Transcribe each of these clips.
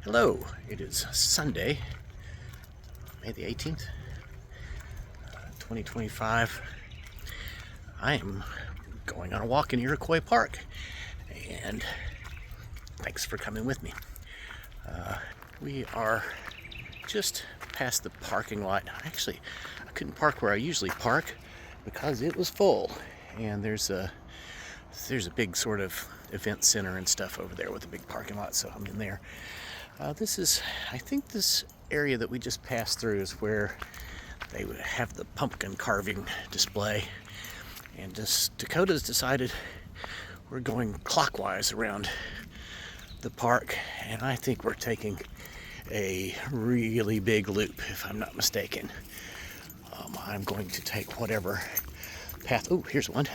Hello, it is Sunday, May the 18th, 2025. I am going on a walk in Iroquois Park, and thanks for coming with me. We are just past the parking lot. Actually, I couldn't park where I usually park because it was full, and there's a big sort of event center and stuff over there with a big parking lot, so I'm in there. I think this area that we just passed through is where they would have the pumpkin carving display. And Dakota's decided we're going clockwise around the park, and I think we're taking a really big loop, if I'm not mistaken. I'm going to take whatever path. Oh, here's one.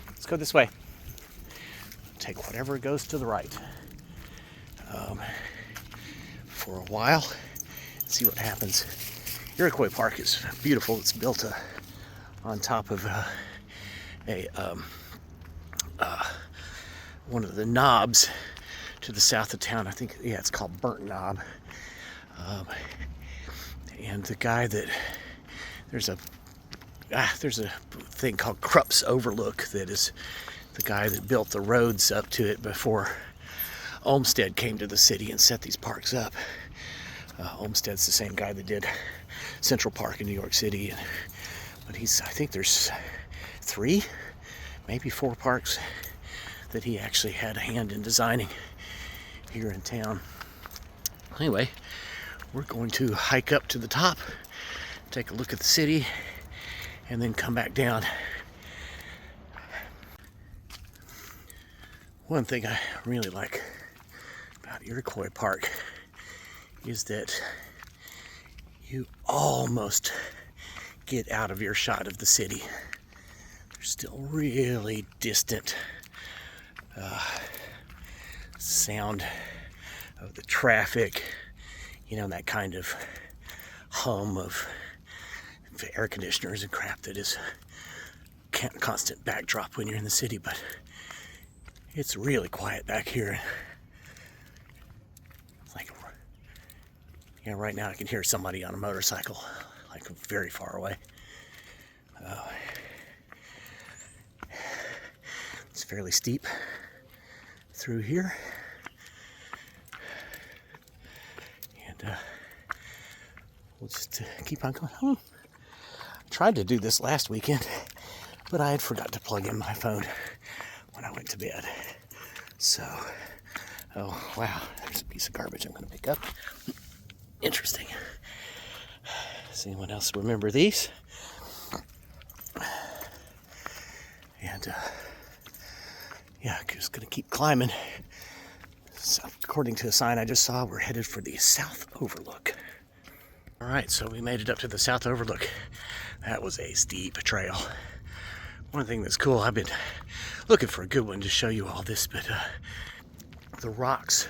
Let's go this way. Take whatever goes to the right. For a while, see what happens. Iroquois Park is beautiful. It's built on top of one of the knobs to the south of town. I think, yeah, it's called Burnt Knob. And the guy that there's a thing called Krupp's Overlook that is the guy that built the roads up to it before Olmsted came to the city and set these parks up. Olmsted's the same guy that did Central Park in New York City, but I think there's 3, maybe 4 parks that he actually had a hand in designing here in town. Anyway, we're going to hike up to the top, take a look at the city, and then come back down. One thing I really like about Iroquois Park is that you almost get out of earshot of the city. There's still really distant sound of the traffic, that kind of hum of air conditioners and crap that is constant backdrop when you're in the city, but it's really quiet back here. It's like, right now I can hear somebody on a motorcycle, like very far away. It's fairly steep through here. And we'll just keep on going home. I tried to do this last weekend, but I had forgot to plug in my phone when I went to bed. So, oh wow, there's a piece of garbage I'm going to pick up. Interesting. Does anyone else remember these? And yeah, just going to keep climbing. So, according to a sign I just saw, we're headed for the South Overlook. All right, so we made it up to the South Overlook. That was a steep trail. One thing that's cool, I've been looking for a good one to show you all this, but the rocks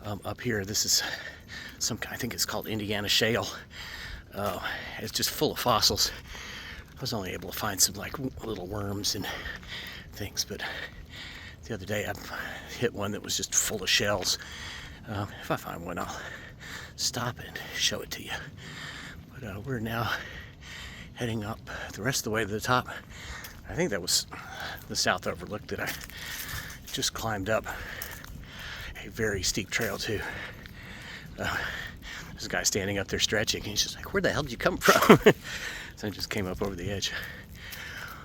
up here, this is I think it's called Indiana shale. It's just full of fossils. I was only able to find some like little worms and things, but the other day I hit one that was just full of shells. If I find one, I'll stop and show it to you. But we're now heading up the rest of the way to the top. I think that was the South Overlook that I just climbed up. A very steep trail too. There's a guy standing up there stretching, and he's just like, "Where the hell did you come from?" So I just came up over the edge.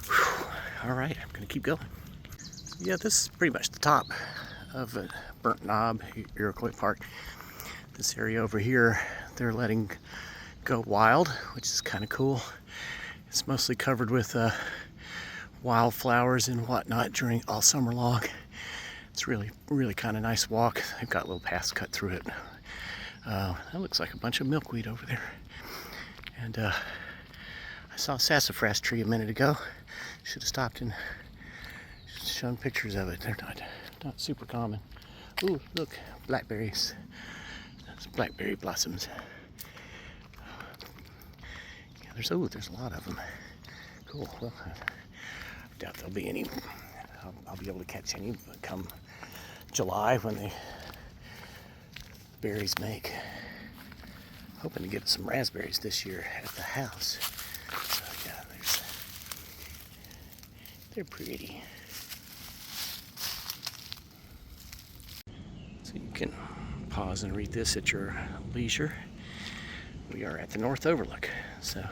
Whew. All right, I'm gonna keep going. Yeah, this is pretty much the top of Burnt Knob, Iroquois Park. This area over here, they're letting go wild, which is kind of cool. It's mostly covered with wildflowers and whatnot during all summer long. It's really, really kind of nice walk. They've got little paths cut through it. That looks like a bunch of milkweed over there. And I saw a sassafras tree a minute ago. Should have stopped and shown pictures of it. They're not super common. Ooh, look, blackberries. That's blackberry blossoms. Yeah, there's a lot of them. Cool. Well, I doubt there'll be any. I'll be able to catch any come July when they berries make. Hoping to get some raspberries this year at the house. So yeah, they're pretty. So you can pause and read this at your leisure. We are at the North Overlook, so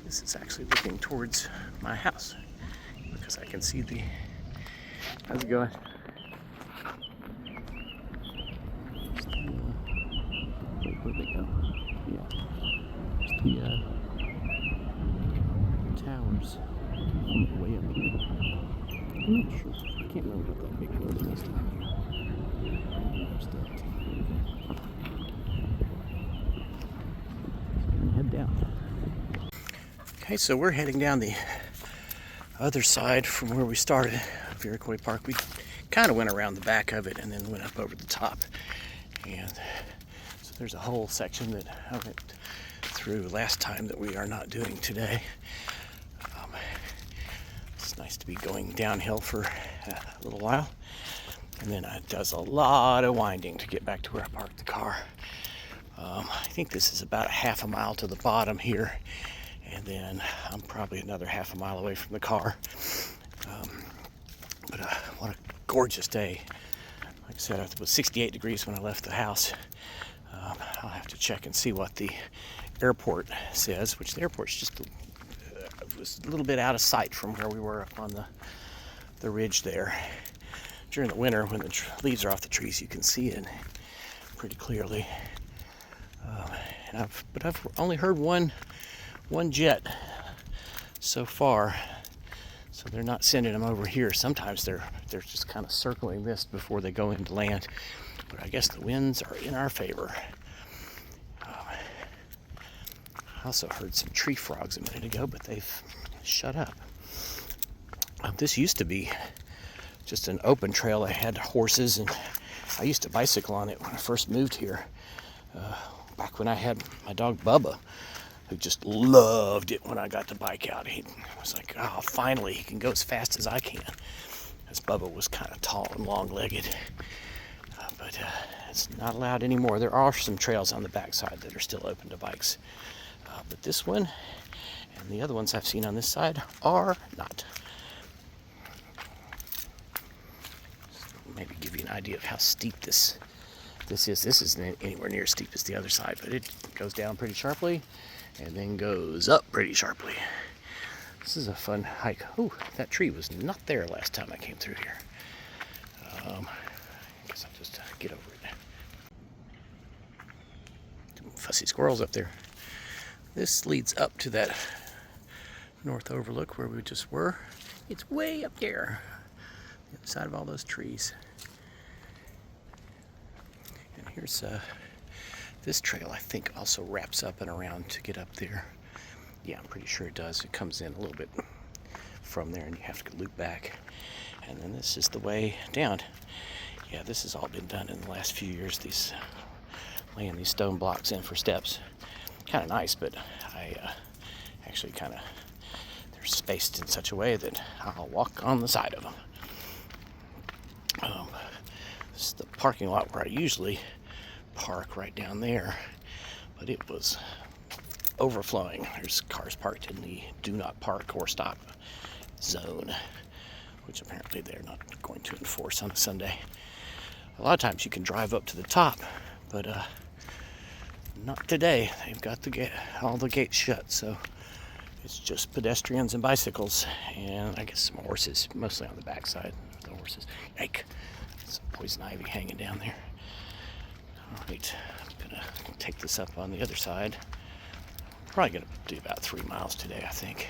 this is actually looking towards my house because I can see the. How's it going? Where'd they go? Yeah, there's the towers way up here. I'm not sure. I can't remember what that big building is down here. Head down. Okay, so we're heading down the other side from where we started of Iroquois Park. We kind of went around the back of it and then went up over the top. And so there's a whole section that I went through last time that we are not doing today. It's nice to be going downhill for a little while. And then it does a lot of winding to get back to where I parked the car. I think this is about a half a mile to the bottom here. And then I'm probably another half a mile away from the car. But what a gorgeous day. Like I said, it was 68 degrees when I left the house. I'll have to check and see what the airport says, which the airport's just was a little bit out of sight from where we were up on the ridge there. During the winter, when the leaves are off the trees, you can see it pretty clearly. But I've only heard one jet so far, so they're not sending them over here. Sometimes they're just kind of circling this before they go into land, but I guess the winds are in our favor. I also heard some tree frogs a minute ago, but they've shut up. This used to be just an open trail. I had horses, and I used to bicycle on it when I first moved here, back when I had my dog Bubba, who just loved it when I got the bike out. He was like, oh, finally he can go as fast as I can, as Bubba was kind of tall and long-legged. But it's not allowed anymore. There are some trails on the backside that are still open to bikes, but this one and the other ones I've seen on this side are not. Maybe give you an idea of how steep this is. This isn't anywhere near as steep as the other side, but it goes down pretty sharply and then goes up pretty sharply. This is a fun hike. Oh, that tree was not there last time I came through here. I guess I'll just get over it. Some fussy squirrels up there. This leads up to that North Overlook where we just were. It's way up there, the other side of all those trees. And here's this trail, I think, also wraps up and around to get up there. Yeah, I'm pretty sure it does. It comes in a little bit from there and you have to loop back. And then this is the way down. Yeah, this has all been done in the last few years, these laying these stone blocks in for steps. Kind of nice, but I actually they're spaced in such a way that I'll walk on the side of them. This is the parking lot where I usually park, right down there, but it was overflowing. There's cars parked in the do not park or stop zone, which apparently they're not going to enforce on a Sunday. A lot of times you can drive up to the top, but not today. They've got all the gates shut, so it's just pedestrians and bicycles, and I guess some horses, mostly on the backside. The horses. Yike! Some poison ivy hanging down there. All right, I'm gonna take this up on the other side. Probably gonna do about 3 miles today, I think.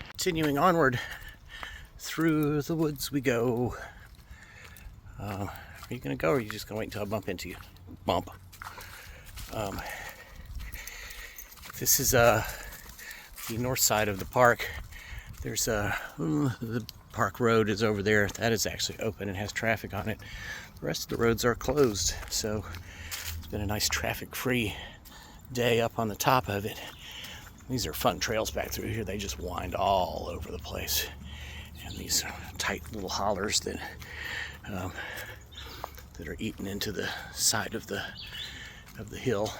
Continuing onward through the woods we go. Are you gonna go, or are you just gonna wait until I bump into you? Bump. This is the north side of the park. There's the park road is over there. That is actually open and has traffic on it. The rest of the roads are closed, so it's been a nice traffic-free day up on the top of it. These are fun trails back through here. They just wind all over the place, and in these tight little hollers that that are eaten into the side of the hill.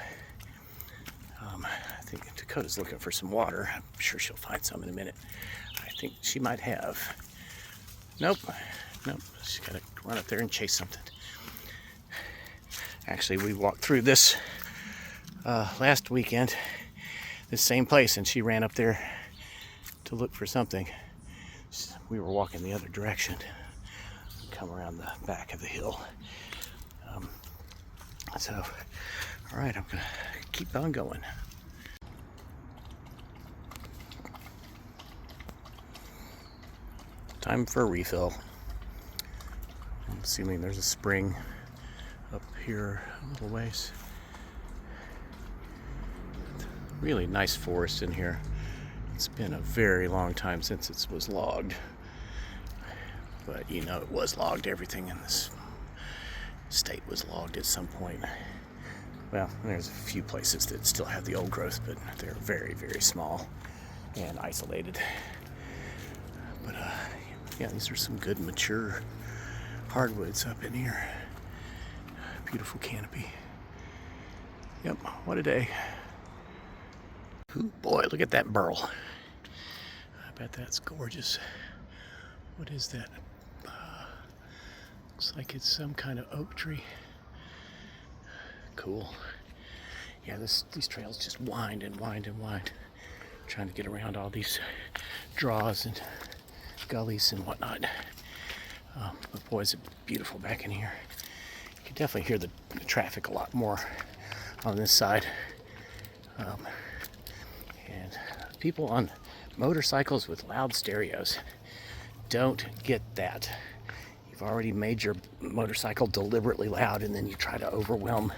I think Dakota's looking for some water. I'm sure she'll find some in a minute. I think she might have. Nope. She's got to run up there and chase something. Actually, we walked through this last weekend, this same place, and she ran up there to look for something. We were walking the other direction, come around the back of the hill. So, all right, I'm gonna keep on going. Time for a refill. I'm assuming there's a spring up here a little ways. Really nice forest in here. It's been a very long time since it was logged. But you know, it was logged. Everything in this state was logged at some point. Well, there's a few places that still have the old growth, but they're very, very small and isolated. But yeah, these are some good mature hardwoods up in here. Beautiful canopy. Yep, what a day. Ooh, boy, look at that burl. I bet that's gorgeous. What is that? Looks like it's some kind of oak tree. Cool. Yeah, these trails just wind and wind and wind. Trying to get around all these draws and gullies and whatnot. But boy, is it beautiful back in here. You can definitely hear the traffic a lot more on this side. And people on motorcycles with loud stereos don't get that. You've already made your motorcycle deliberately loud, and then you try to overwhelm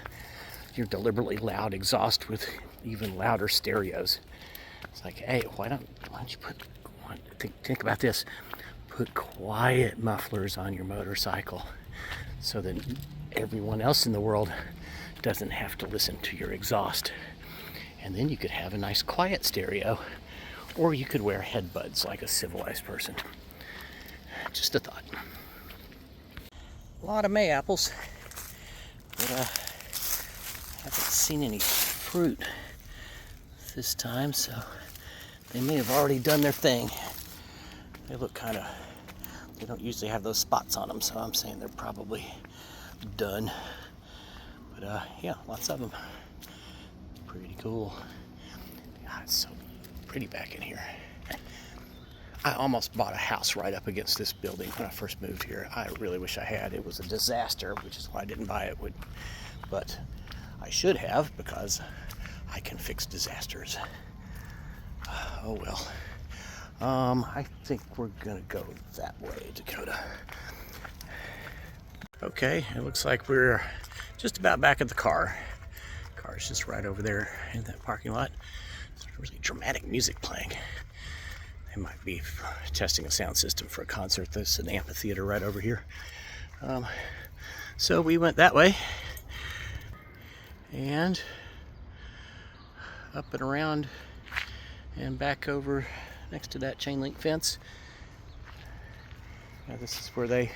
your deliberately loud exhaust with even louder stereos. It's like, hey, why don't you think about this? Put quiet mufflers on your motorcycle so that everyone else in the world doesn't have to listen to your exhaust. And then you could have a nice quiet stereo, or you could wear headbuds like a civilized person. Just a thought. A lot of May apples, but I haven't seen any fruit this time, so they may have already done their thing. They look kind of, they don't usually have those spots on them, so I'm saying they're probably done. But yeah, lots of them. Pretty cool. God, it's so pretty back in here. I almost bought a house right up against this building when I first moved here. I really wish I had. It was a disaster, which is why I didn't buy it. But I should have, because I can fix disasters. Oh well. I think we're gonna go that way, Dakota. Okay, it looks like we're just about back at the car. Car's just right over there in that parking lot. There's really dramatic music playing. They might be testing a sound system for a concert. There's an amphitheater right over here. So we went that way and up and around and back over next to that chain link fence. Now this is where they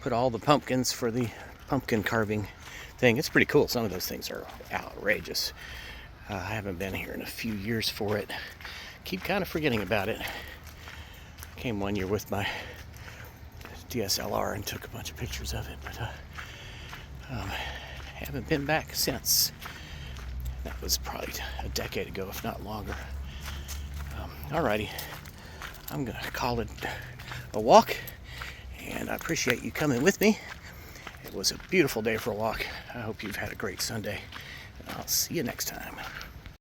put all the pumpkins for the pumpkin carving thing. It's pretty cool. Some of those things are outrageous. I haven't been here in a few years for it. Keep kind of forgetting about it. Came one year with my DSLR and took a bunch of pictures of it, but haven't been back since. That was probably a decade ago, if not longer. Alrighty, I'm gonna call it a walk, and I appreciate you coming with me. It was a beautiful day for a walk. I hope you've had a great Sunday, and I'll see you next time.